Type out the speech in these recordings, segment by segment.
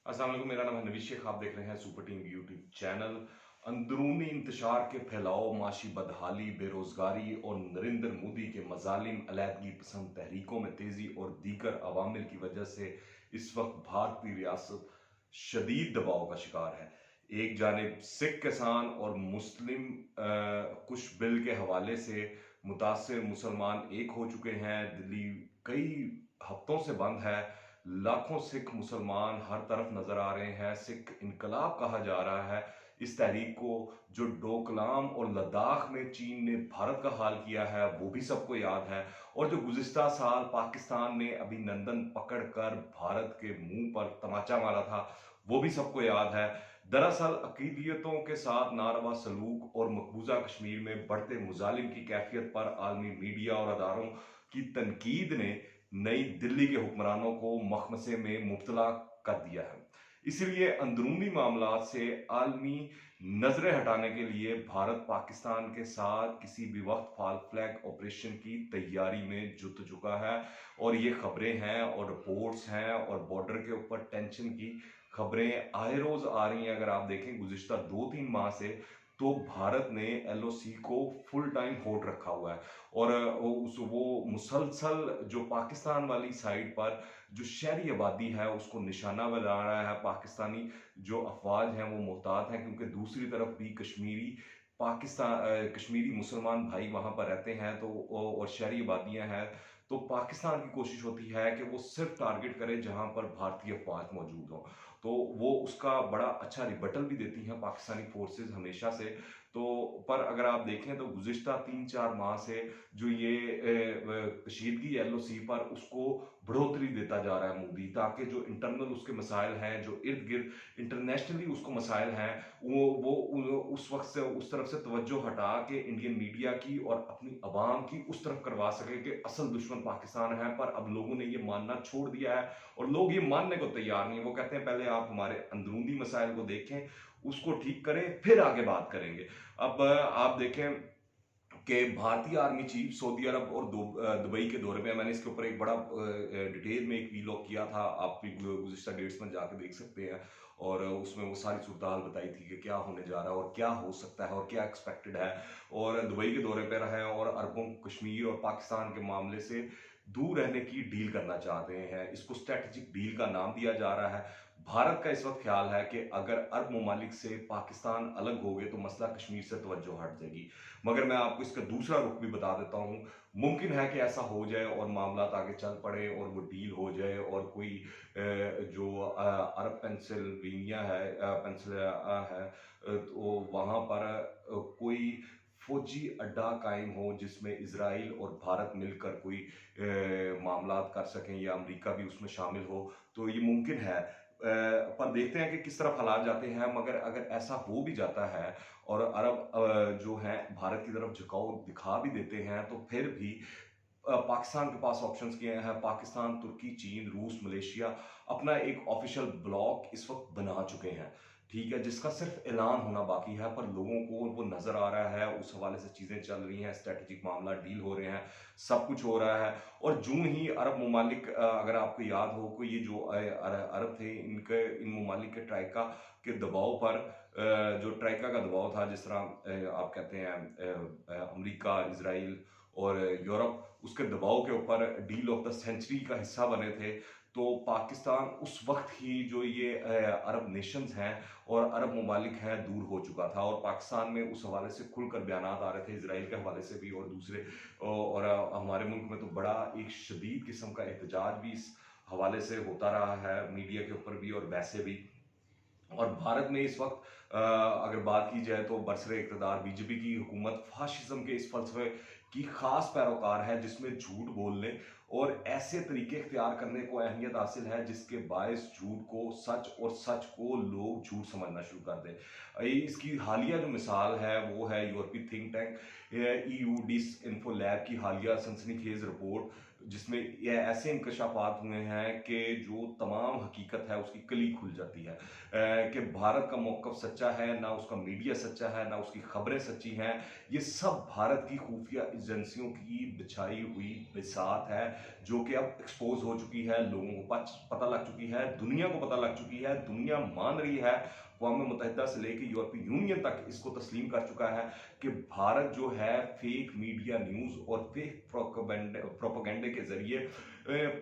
अस्सलाम वालेकुम, मेरा नाम है नवीद शेख। आप देख रहे हैं सुपर टीम यूट्यूब चैनल। अंदरूनी इंतशार के फैलाव, माशी बदहाली, बेरोजगारी और नरेंद्र मोदी के मजालिम, अलहदगी पसंद तहरीकों में तेजी और दीगर अवामिल की वजह से इस वक्त भारतीय रियासत शदीद दबाव का शिकार है। एक जानिब सिख किसान और मुस्लिम कुछ बिल के हवाले से मुतासर मुसलमान एक हो चुके हैं। दिल्ली कई हफ्तों से बंद है। लाखों सिख मुसलमान हर तरफ नजर आ रहे हैं। सिख इनकलाब कहा जा रहा है इस तहरीक को, जो डोकलाम और लद्दाख में चीन ने भारत का हाल किया है वो भी सबको याद है। और जो गुज़िस्ता साल पाकिस्तान ने अभिनंदन पकड़कर भारत के मुंह पर तमाचा मारा था वो भी सबको याद है। दरअसल अकीदियतों के साथ नारवा सलूक और मकबूजा कश्मीर में बढ़ते मुजालिम की कैफियत पर आलमी मीडिया और अदारों की तनकीद ने नई दिल्ली के हुक्मरानों को मखमसे में मुब्तला कर दिया है। इसलिए अंदरूनी मामला से आलमी नजरें हटाने के लिए भारत पाकिस्तान के साथ किसी भी वक्त फाल फ्लैग ऑपरेशन की तैयारी में जुट चुका है। और ये खबरें हैं और रिपोर्ट्स हैं और बॉर्डर के ऊपर टेंशन की खबरें आए रोज आ रही हैं। अगर आप देखें गुज़िश्ता 2-3 माह से, तो भारत ने एलओसी को फुल टाइम होल्ड रखा हुआ है। और वो मुसलसल जो पाकिस्तान वाली साइड पर जो शहरी आबादी है उसको निशाना बना रहा है। पाकिस्तानी जो अफवाज हैं वो मोहतात हैं, क्योंकि दूसरी तरफ भी कश्मीरी मुसलमान भाई वहां पर रहते हैं तो और शहरी आबादियां हैं। तो पाकिस्तान की कोशिश होती है कि वो सिर्फ टारगेट करे जहां पर भारतीय अफवाज मौजूद हो। तो वो उसका बड़ा अच्छा रिबटल भी देती हैं पाकिस्तानी फोर्सेस हमेशा से। तो पर अगर आप देखें तो गुज़िश्ता 3-4 माह से जो ये कशीदगी एलओसी पर उसको बढ़ोतरी देता जा रहा है मोदी, ताकि जो इंटरनल उसके मसाइल हैं, जो इर्द गिर्द इंटरनेशनली उसको मसाइल हैं, वो उस वक्त से उस तरफ से तवज्जो हटा के इंडियन मीडिया की और अपनी आवाम की उस तरफ करवा सके कि असल दुश्मन पाकिस्तान है। पर अब लोगों ने ये मानना छोड़ दिया है और लोग ये मानने को तैयार नहीं है। वो कहते हैं पहले आप हमारे अंदरूनी मसाइल को देखें, उसको ठीक करें, फिर आगे बात करेंगे। अब आप देखें कि भारतीय आर्मी चीफ सऊदी अरब और दुबई के दौरे पे, मैंने इसके ऊपर एक बड़ा डिटेल में एक वीलॉग किया था, आप भी गुज़िश्ता डेट्स में जाके देख सकते हैं। और उसमें वो सारी सूरत हाल बताई थी कि क्या होने जा रहा है और क्या हो सकता है और क्या एक्सपेक्टेड है। और दुबई के दौरे पर रहे और अरबों कश्मीर और पाकिस्तान के मामले से दूर रहने की डील करना चाहते हैं। इसको स्ट्रेटेजिक डील का नाम दिया जा रहा है। भारत का इस वक्त ख्याल है कि अगर अरब ममालिक से पाकिस्तान अलग हो गए तो मसला कश्मीर से तवज्जो हट जाएगी। मगर मैं आपको इसका दूसरा रुख भी बता देता हूँ। मुमकिन है कि ऐसा हो जाए और मामला आगे चल पड़े और वो डील हो जाए और कोई जो अरब पेंसिल्वेनिया है, पेंसिल्वेनिया है, तो वहाँ पर कोई फौजी अड्डा कायम हो जिसमें इजराइल और भारत मिलकर कोई मामला कर सकें या अमेरिका भी उसमें शामिल हो। तो ये मुमकिन है। पर देखते हैं कि किस तरफ हालात जाते हैं। मगर अगर ऐसा हो भी जाता है और अरब जो हैं भारत की तरफ झुकाव दिखा भी देते हैं, तो फिर भी पाकिस्तान के पास ऑप्शंस क्या हैं। पाकिस्तान, तुर्की, चीन, रूस, मलेशिया अपना एक ऑफिशियल ब्लॉक इस वक्त बना चुके हैं, ठीक है, जिसका सिर्फ ऐलान होना बाकी है। पर लोगों को वो नजर आ रहा है, उस हवाले से चीजें चल रही हैं, स्ट्रेटेजिक मामला डील हो रहे हैं, सब कुछ हो रहा है। और जूं ही अरब ममालिक, अगर आपको याद हो को, ये जो अरब थे, इनके इन ममालिक के ट्राइका के दबाव पर, जो ट्राइका का दबाव था, जिस तरह आप कहते हैं अमेरिका, इसराइल और यूरोप, उसके दबाव के ऊपर डील ऑफ द सेंचुरी का हिस्सा बने थे। तो पाकिस्तान उस वक्त ही जो ये अरब नेशंस हैं और अरब ममालिक हैं दूर हो चुका था। और पाकिस्तान में उस हवाले से खुलकर बयानात आ रहे थे, इसराइल के हवाले से भी और दूसरे। और हमारे मुल्क में तो बड़ा एक शदीद किस्म का एहतजाज भी इस हवाले से होता रहा है, मीडिया के ऊपर भी और वैसे भी। और भारत में इस वक्त अगर बात की जाए तो बरसरे इक़्तिदार बीजेपी की हुकूमत फाशिज्म के इस फलसफे की खास पैरोकार है, जिसमें झूठ बोलने और ऐसे तरीके इख्तियार करने को अहमियत हासिल है जिसके बायस झूठ को सच और सच को लोग झूठ समझना शुरू कर दें। इसकी हालिया जो मिसाल है वो है यूरोपीय think tank EU disinfo lab की हालिया सनसनीखेज रिपोर्ट, जिसमें ये ऐसे इंकशाफात हुए हैं कि जो तमाम हकीकत है उसकी कली खुल जाती है, कि भारत का मौक़िफ़ सच्चा है, ना उसका मीडिया सच्चा है, ना उसकी खबरें सच्ची हैं। ये सब भारत की खुफिया एजेंसियों की बिछाई हुई बिसात है, जो कि अब एक्सपोज हो चुकी है, लोगों को पता लग चुकी है, दुनिया को पता लग चुकी है, दुनिया मान रही है। अक़वाम मुत्तहिदा से लेकर यूरोपीय यूनियन तक इसको तस्लीम कर चुका है कि भारत जो है फेक मीडिया न्यूज़ और फेक प्रोपेगेंडे के ज़रिए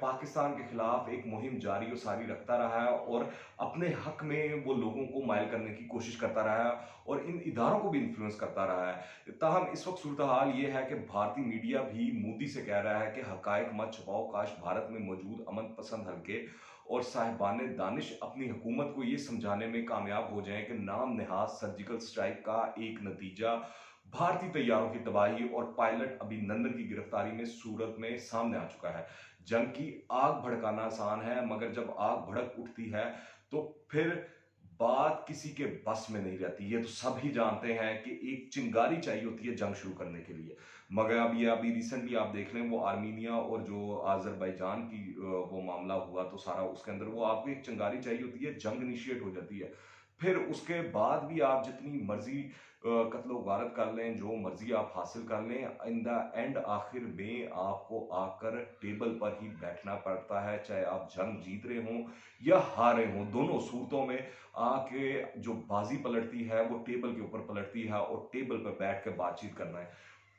पाकिस्तान के खिलाफ एक मुहिम जारी और सारी रखता रहा है, और अपने हक में वो लोगों को मायल करने की कोशिश करता रहा है, और इन इदारों को भी इन्फ्लुएंस करता रहा है। ताहम इस वक्त सूरत हाल ये है कि भारतीय मीडिया भी मोदी से कह रहा है कि हकायक मत छुपाओ, काश भारत में मौजूद अमन पसंद हल्के और साहिबान दानिश अपनी हुकूमत को ये समझाने में कामयाब हो जाएं कि नाम नहाज सर्जिकल स्ट्राइक का एक नतीजा भारतीय तैयारों की तबाही और पायलट अभिनंदन की गिरफ्तारी में सूरत में सामने आ चुका है। जंग की आग भड़काना आसान है, मगर जब आग भड़क उठती है तो फिर बात किसी के बस में नहीं रहती। ये तो सब ही जानते हैं कि एक चिंगारी चाहिए होती है जंग शुरू करने के लिए। मगर अभी रिसेंटली आप देख लें, वो आर्मीनिया और जो अज़रबैजान की वो मामला हुआ, तो सारा उसके अंदर वो आपको एक चिंगारी चाहिए होती है, जंग इनिशिएट हो जाती है। फिर उसके बाद भी आप जितनी मर्जी कत्लो गारत कर लें, जो मर्जी आप हासिल कर लें, इन द एंड आखिर में आपको आकर टेबल पर ही बैठना पड़ता है, चाहे आप जंग जीत रहे हों या हार रहे हों। दोनों सूरतों में आके जो बाजी पलटती है वो टेबल के ऊपर पलटती है, और टेबल पर बैठ कर बातचीत करना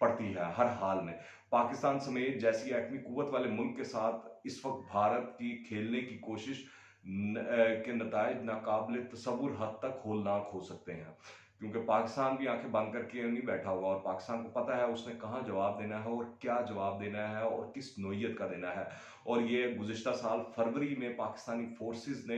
पड़ती है हर हाल में। पाकिस्तान समेत जैसी एटमी कुव्वत वाले मुल्क के साथ इस वक्त भारत की खेलने की कोशिश के नतायज नाकाबिल तसव्वुर हद तक होलनाक हो सकते हैं, क्योंकि पाकिस्तान भी आंखें बंद करके नहीं बैठा हुआ, और पाकिस्तान को पता है उसने कहाँ जवाब देना है और क्या जवाब देना है और किस नोयत का देना है। और ये गुज़िश्ता साल फरवरी में पाकिस्तानी फोर्सेस ने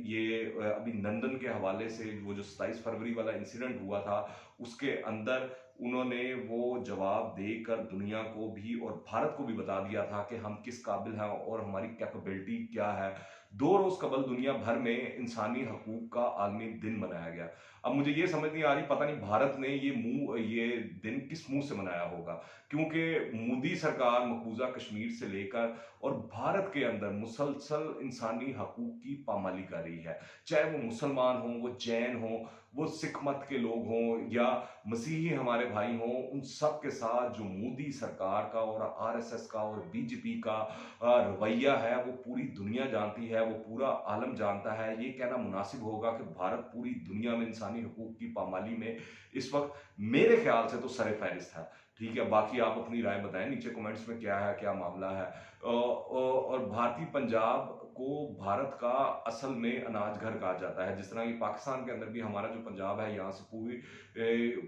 ये अभिनंदन के हवाले से वो जो 27 फरवरी वाला इंसिडेंट हुआ था, उसके अंदर उन्होंने वो जवाब देकर दुनिया को भी और भारत को भी बता दिया था कि हम किस काबिल हैं और हमारी कैपेबिलिटी क्या है। 2 रोज़ कबल दुनिया भर में इंसानी हकूक का आलमी दिन मनाया गया। अब मुझे ये समझ नहीं आ रही, पता नहीं भारत ने ये दिन किस मुँह से मनाया होगा, क्योंकि मोदी सरकार मकबूजा कश्मीर से लेकर और भारत के अंदर मुसलसल इंसानी हकूक की पामाली कर रही है। चाहे वो मुसलमान हों, वो जैन हों, वो सिख मत के लोग हों या मसीही हमारे भाई हों, उन सब के साथ जो मोदी सरकार का और आरएसएस का और बीजेपी का रवैया है, वो पूरी दुनिया जानती है, वो पूरा आलम जानता है। ये कहना मुनासिब होगा कि भारत पूरी दुनिया में इंसानी हकूक की पामाली में इस वक्त मेरे ख्याल से तो सर-ए-फ़हरिस्त है। ठीक है, बाकी आप अपनी राय बताएं नीचे कमेंट्स में, क्या है, क्या मामला है। और भारतीय पंजाब को भारत का असल में अनाज घर कहा जाता है। जिस तरह ये पाकिस्तान के अंदर भी हमारा जो पंजाब है, यहाँ से पूरी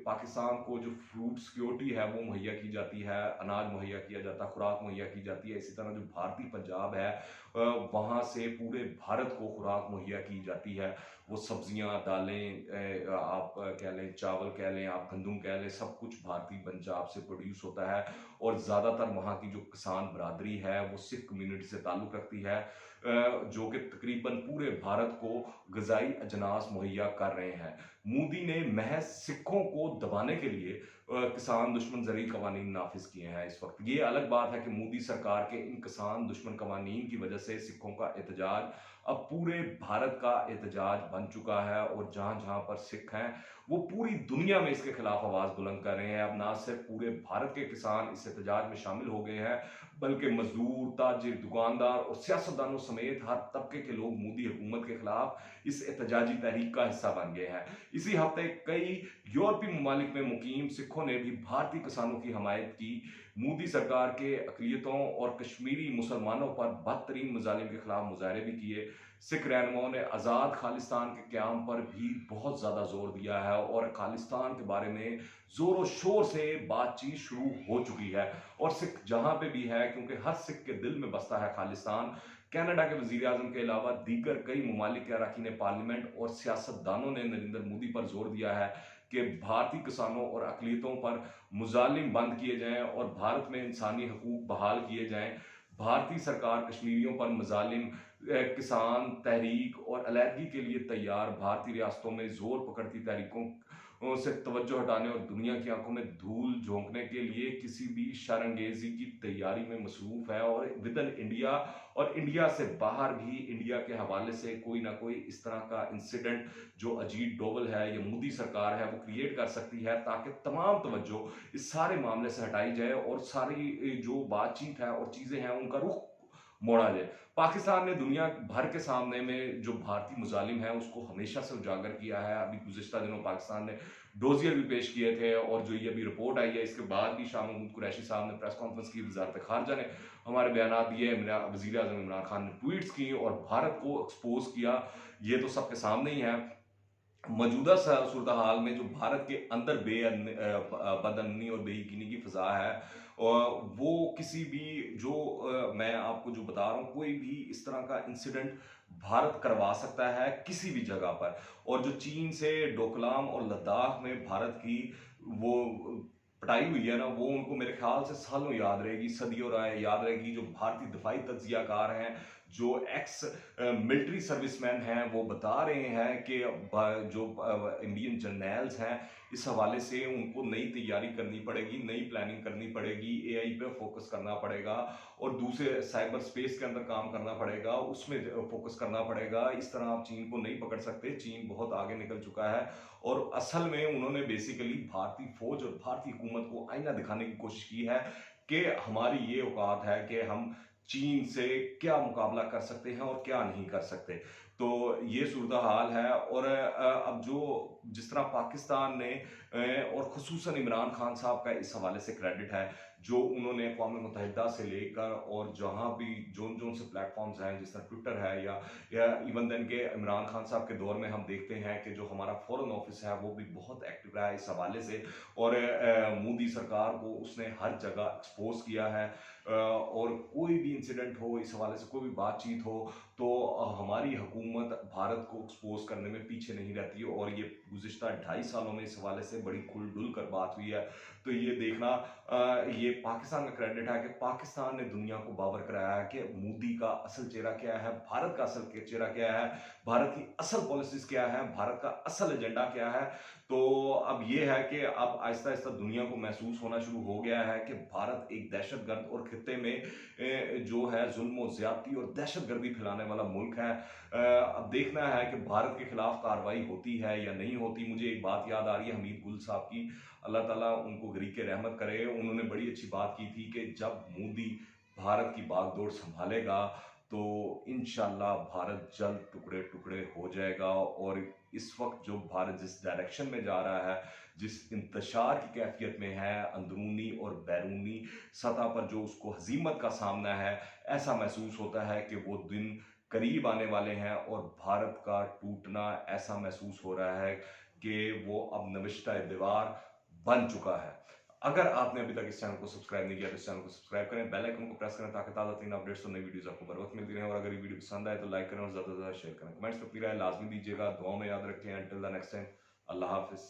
पाकिस्तान को जो फूड सिक्योरिटी है वो मुहैया की जाती है, अनाज मुहैया किया जाता है, खुराक मुहैया की जाती है। इसी तरह जो भारतीय पंजाब है वहाँ से पूरे भारत को खुराक मुहैया की जाती है। वो सब्जियाँ, दालें, आप कह लें, चावल कह लें, आप गंदम कह लें, सब कुछ भारतीय पंजाब से प्रोड्यूस होता है। और ज़्यादातर वहाँ की जो किसान बरादरी है वो सिख कम्युनिटी से ताल्लुक़ रखती है, जो कि तकरीबन पूरे भारत को ग़िज़ाई अजनास मुहैया कर रहे हैं। मोदी ने महज सिखों को दबाने के लिए किसान दुश्मन ज़रई कवानीन नाफिज किए हैं इस वक्त। ये अलग बात है कि मोदी सरकार के इन किसान दुश्मन कवानीन की वजह से सिखों का एहतजाज अब पूरे भारत का एहतजाज बन चुका है, और जहाँ जहाँ पर सिख हैं वो पूरी दुनिया में इसके खिलाफ आवाज़ बुलंद कर रहे हैं। अब ना सिर्फ पूरे भारत के किसान इस एहतजाज में शामिल हो गए हैं, बल्कि मजदूर, ताजिर, दुकानदार और सियासतदानों समेत हर तबके के लोग मोदी हुकूमत के खिलाफ इस एहतजाजी तहरीक का हिस्सा बन गए हैं। इसी हफ्ते कई यूरोपीय ममालिक में मुकीम सिखों ने भी भारतीय किसानों की हमायत की, मोदी सरकार के अक़लियतों और कश्मीरी मुसलमानों पर बदतरीन मज़ालिम के खिलाफ मुजाहरे भी किए। सिख रहनुमाओं ने आज़ाद खालिस्तान के क़याम पर भी बहुत ज़्यादा जोर दिया है, और खालिस्तान के बारे में ज़ोर व शोर से बातचीत शुरू हो चुकी है। और सिख जहाँ पे भी है, क्योंकि हर सिख के दिल में बसता है खालिस्तान। कनाडा के वज़ीर आज़म के अलावा दीगर कई ममालिक के अरकान पार्लियामेंट और सियासतदानों ने नरेंद्र मोदी पर जोर दिया है कि भारतीय किसानों और अक़लियतों पर मुज़ालिम बंद किए जाएँ और भारत में इंसानी हकूक़ बहाल किए जाएँ। भारतीय सरकार कश्मीरियों पर मुज़ालिम किसान तहरीक और अलहदगी के लिए तैयार भारतीय रियासतों में जोर पकड़ती तहरीकों से तवज्जो हटाने और दुनिया की आंखों में धूल झोंकने के लिए किसी भी शरंगेजी की तैयारी में मसरूफ है। और विद इन इंडिया और इंडिया से बाहर भी इंडिया के हवाले से कोई ना कोई इस तरह का इंसिडेंट जो अजीत डोवल है या मोदी सरकार है वो क्रिएट कर सकती है, ताकि तमाम तवज्जो इस सारे मामले से हटाई जाए और सारी जो बातचीत है और चीजें हैं उनका रुख मोड़ा जाए। पाकिस्तान ने दुनिया भर के सामने में जो भारतीय मुजालिम है उसको हमेशा से उजागर किया है। अभी गुज़िश्ता दिनों पाकिस्तान ने डोजियर भी पेश किए थे, और जो ये अभी रिपोर्ट आई है इसके बाद भी शाह महमूद कुरैशी साहब ने प्रेस कॉन्फ्रेंस की, वजारत खारजा ने हमारे बयान दिए, वजीर आजम इमरान खान ने ट्वीट्स की और भारत को एक्सपोज किया। ये तो सबके सामने ही है। मौजूदा सूरत हाल में जो भारत के अंदर बदअमनी और बेयकीनी की फिजा है, और वो किसी भी जो मैं आपको जो बता रहा हूँ, कोई भी इस तरह का इंसिडेंट भारत करवा सकता है किसी भी जगह पर। और जो चीन से डोकलाम और लद्दाख में भारत की वो पटाई हुई है ना, वो उनको मेरे ख्याल से सालों याद रहेगी, सदियों याद रहेगी। जो भारतीय दिफाई तज्जियाकार हैं, जो एक्स मिलिट्री सर्विसमैन हैं, वो बता रहे हैं कि जो इंडियन जर्नल्स हैं, इस हवाले से उनको नई तैयारी करनी पड़ेगी, नई प्लानिंग करनी पड़ेगी, एआई पे फोकस करना पड़ेगा और दूसरे साइबर स्पेस के अंदर काम करना पड़ेगा, उसमें फोकस करना पड़ेगा। इस तरह आप चीन को नहीं पकड़ सकते, चीन बहुत आगे निकल चुका है। और असल में उन्होंने बेसिकली भारतीय फौज और भारतीय हुकूमत को आईना दिखाने की कोशिश की है कि हमारी ये औकात है कि हम चीन से क्या मुकाबला कर सकते हैं और क्या नहीं कर सकते। तो ये सूरत हाल है। और अब जो जिस तरह पाकिस्तान ने और खुसूसन इमरान खान साहब का इस हवाले से क्रेडिट है, जो उन्होंने अक़वाम मुत्तहिदा से लेकर और जहाँ भी जोन जोन से प्लेटफॉर्म्स हैं, जिस तरह ट्विटर है या इवन देन के इमरान खान साहब के दौर में हम देखते हैं कि जो हमारा फॉरेन ऑफिस है वो भी बहुत एक्टिव रहा है इस हवाले से। और मोदी सरकार को उसने हर जगह एक्सपोज किया है। और कोई भी इंसिडेंट हो, इस हवाले से कोई भी बातचीत हो, तो हमारी हुकूमत भारत को एक्सपोज करने में पीछे नहीं रहती। और ये गुज़िश्ता 2.5 सालों में इस हवाले से बड़ी खुल डुल कर बात हुई है। तो ये देखना ये पाकिस्तान का क्रेडिट है कि पाकिस्तान ने दुनिया को बावर कराया है कि मोदी का असल चेहरा क्या है, भारत का असल चेहरा क्या है, भारत की असल पॉलिसीज क्या है, भारत का असल एजेंडा क्या है। तो अब ये है कि अब आहिस्ता आहिस्ता दुनिया को महसूस होना शुरू हो गया है कि भारत एक दहशतगर्द और खित्ते में जो है जुल्म ज्यादती और दहशतगर्दी फैलाने वाला मुल्क है। अब देखना है कि भारत के खिलाफ कार्रवाई होती है या नहीं होती। मुझे एक बात याद आ रही है हमीद गुल साहब की, अल्लाह ताला उनको गरीक रहमत करे। उन्होंने बड़ी अच्छी बात की थी कि जब मोदी भारत की बागडोर संभालेगा तो इंशाल्लाह भारत जल्द टुकड़े टुकड़े हो जाएगा। और इस वक्त जो भारत जिस डायरेक्शन में जा रहा है, जिस इंतशार की कैफियत में है, अंदरूनी और बैरूनी सतह पर जो उसको हजीमत का सामना है, ऐसा महसूस होता है कि वो दिन करीब आने वाले हैं। और भारत का टूटना ऐसा महसूस हो रहा है कि वो अब नविश्ता दीवार बन चुका है। अगर आपने अभी तक इस चैनल को सब्सक्राइब नहीं किया तो इस चैनल को सब्सक्राइब करें, बेल आइकन को प्रेस करें, ताकि ताज़ा तीन अपडेट्स और नई वीडियोस आपको बर वक्त मिलती रहें। और अगर ये वीडियो पसंद आए तो लाइक करें और ज़्यादा से ज़्यादा शेयर करें। कमेंट्स में अपनी राय लाजमी दीजिएगा। दुआ में याद रखें। अंटिल द नेक्स्ट टाइम, अल्लाह हाफिज़।